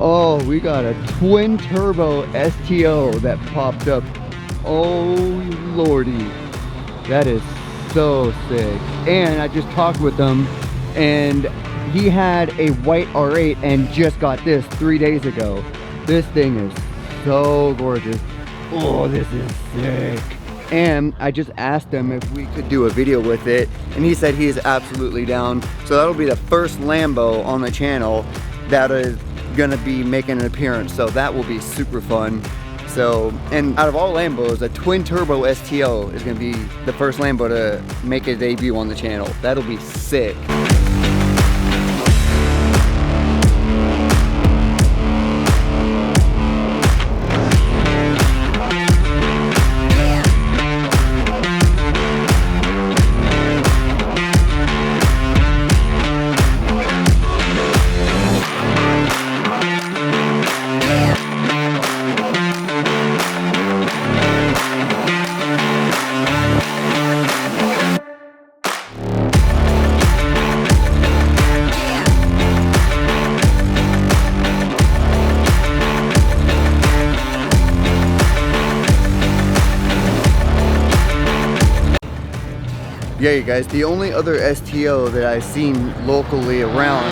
Oh, we got a twin turbo STO that popped up. Oh lordy, that is so sick. And I just talked with him, and he had a white R8 and just got this 3 days ago. This thing is so gorgeous. Oh, this is sick. And I just asked him if we could do a video with it, and he said he is absolutely down. So that'll be the first Lambo on the channel that is gonna be making an appearance. So that will be super fun. So, and out of all Lambos, a twin turbo STO is gonna be the first Lambo to make a debut on the channel. That'll be sick. Yeah, you guys, the only other STO that I've seen locally around,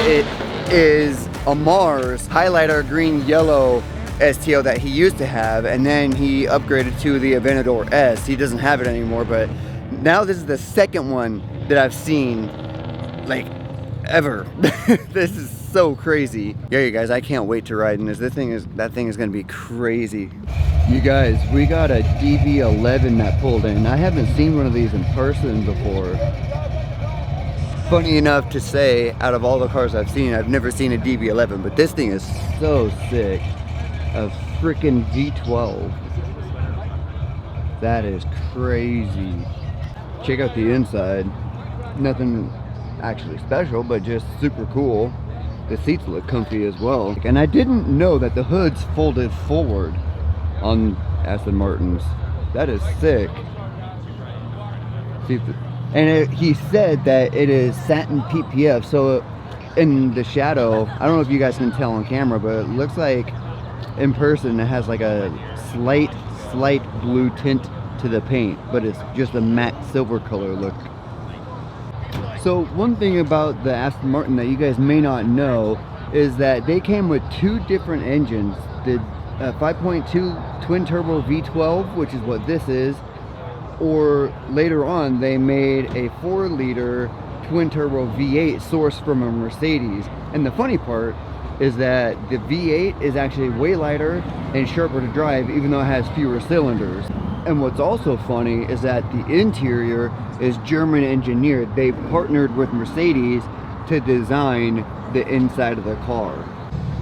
it is a Mars highlighter green yellow STO that he used to have, and then he upgraded to the Aventador S. He doesn't have it anymore, but now this is the second one that I've seen, like, ever. This is so crazy. Yeah, you guys, I can't wait to ride in this. That thing is gonna be crazy. You guys, we got a DB11 that pulled in. I haven't seen one of these in person before. Funny enough to say, out of all the cars I've seen, I've never seen a DB11, but this thing is so sick. A freaking V12. That is crazy. Check out the inside. Nothing actually special, but just super cool. The seats look comfy as well. And I didn't know that the hood's folded forward on Aston Martins. That is sick. He said that it is satin PPF, so in the shadow, I don't know if you guys can tell on camera, but it looks like in person it has like a slight blue tint to the paint, but it's just a matte silver color look. So one thing about the Aston Martin that you guys may not know is that they came with two different engines. The 5.2 twin turbo V12, which is what this is, or later on they made a 4-liter twin turbo V8 sourced from a Mercedes. And the funny part is that the V8 is actually way lighter and sharper to drive, even though it has fewer cylinders. And what's also funny is that the interior is German engineered. They partnered with Mercedes to design the inside of the car.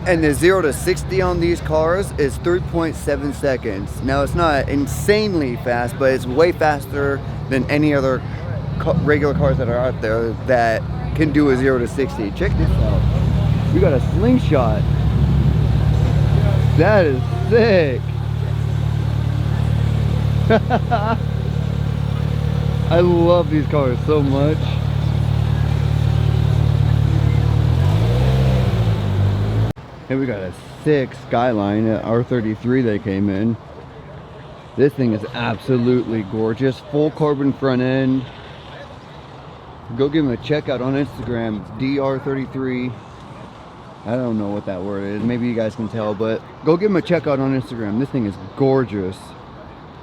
And the 0 to 60 on these cars is 3.7 seconds. Now, it's not insanely fast, but it's way faster than any other regular cars that are out there that can do a 0 to 60. Check this out. We got a slingshot. That is sick. I love these cars so much. And we got a sick Skyline at R33 that came in. This thing is absolutely gorgeous. Full carbon front end. Go give him a check out on Instagram, DR33. I don't know what that word is. Maybe you guys can tell, but go give him a check out on Instagram. This thing is gorgeous.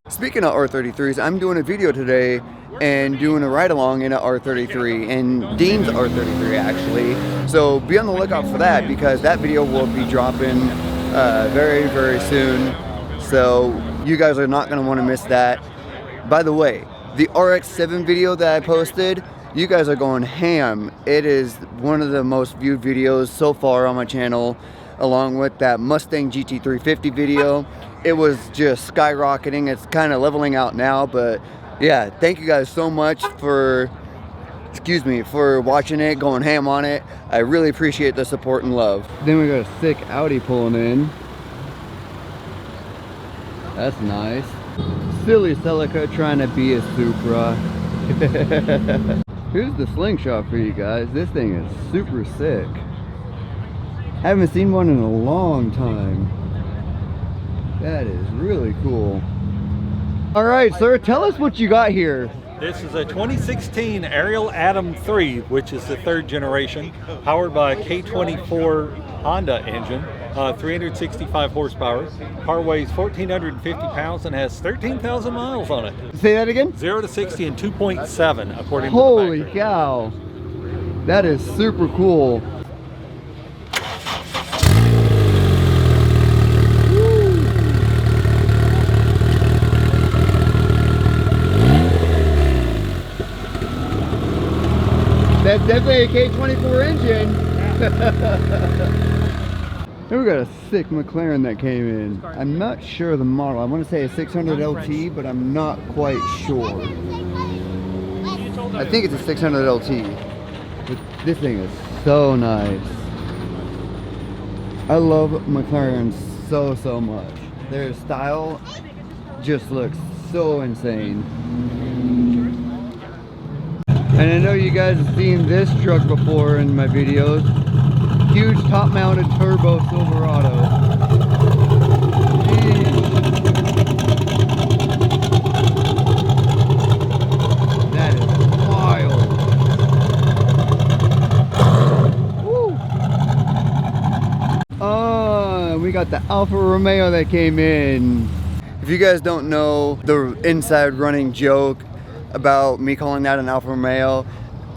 Speaking of R33s, I'm doing a video today and doing a ride-along in a R33, and Dean's R33 actually. So be on the lookout for that, because that video will be dropping very, very soon. So you guys are not going to want to miss that. By the way, the RX-7 video that I posted, you guys are going ham. It is one of the most viewed videos so far on my channel, along with that Mustang GT350 video. It was just skyrocketing. It's kind of leveling out now, but yeah, thank you guys so much for watching it, going ham on it. I really appreciate the support and love. Then we got a sick Audi pulling in. That's nice. Silly Celica trying to be a Supra. Here's the slingshot for you guys. This thing is super sick. Haven't seen one in a long time. That is really cool. All right, sir, tell us what you got here. This is a 2016 Ariel Atom 3, which is the third generation, powered by a K24 Honda engine, 365 horsepower. Car weighs 1,450 pounds and has 13,000 miles on it. Say that again? 0 to 60 in 2.7, according Holy to the factory. cow. That is super cool. That's definitely a K24 engine. Then we got a sick McLaren that came in. I'm not sure the model. I want to say a 600 LT, but I'm not quite sure. I think it's a 600 LT. But this thing is so nice. I love McLaren so much. Their style just looks so insane. And I know you guys have seen this truck before in my videos. Huge top-mounted turbo Silverado. Jeez. That is wild. Woo. We got the Alfa Romeo that came in. If you guys don't know the inside running joke about me calling that an Alfa Romeo,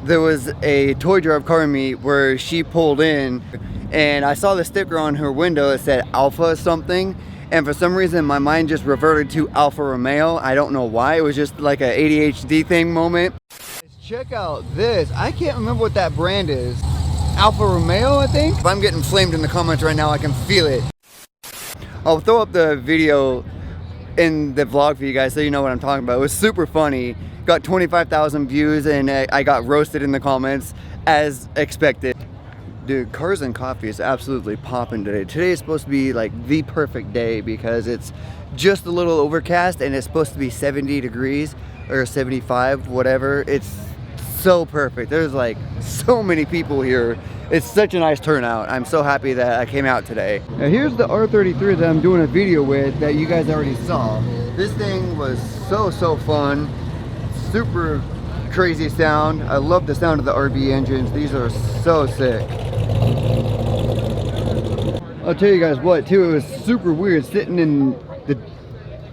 there was a toy drive car meet where she pulled in and I saw the sticker on her window that said Alpha something, and for some reason my mind just reverted to Alfa Romeo. I don't know why. It was just like a ADHD thing moment. Check out this. I can't remember what that brand is. Alfa Romeo, I think? If I'm getting flamed in the comments right now, I can feel it. I'll throw up the video in the vlog for you guys so you know what I'm talking about. It was super funny. Got 25,000 views and I got roasted in the comments as expected. Dude, Cars and Coffee is absolutely popping today. Today is supposed to be like the perfect day because it's just a little overcast and it's supposed to be 70 degrees or 75, whatever. It's so perfect. There's like so many people here. It's such a nice turnout. I'm so happy that I came out today. Now here's the R33 that I'm doing a video with that you guys already saw. This thing was so fun. Super crazy sound. I love the sound of the RB engines. These are so sick. I'll tell you guys what too, it was super weird sitting in the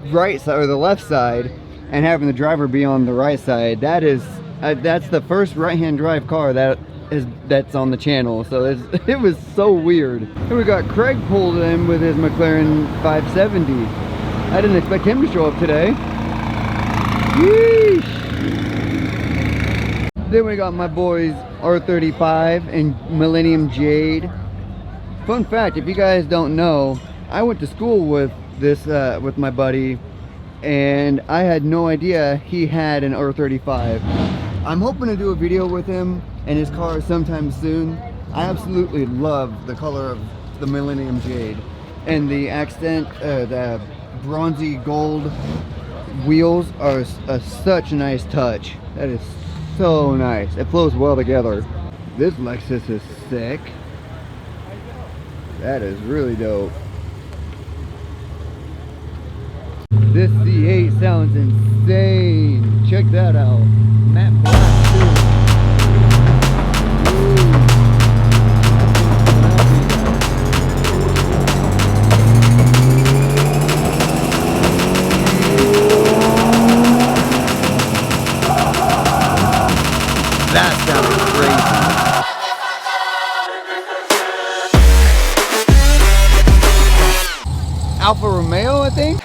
right side or the left side and having the driver be on the right side. That's the first right-hand drive car that's on the channel, so it was so weird. And we got Craig pulled in with his McLaren 570. I didn't expect him to show up today. Yeesh. Then we got my boys R35 and Millennium Jade. Fun fact, if you guys don't know, I went to school with this with my buddy, and I had no idea he had an R35. I'm hoping to do a video with him and his car sometime soon. I absolutely love the color of the Millennium Jade and the accent, the bronzy gold wheels are such a nice touch. That is so nice. It flows well together. This Lexus is sick. That is really dope. This C8 sounds insane. Check that out. Matte black too. That sounds crazy. Alfa Romeo, I think?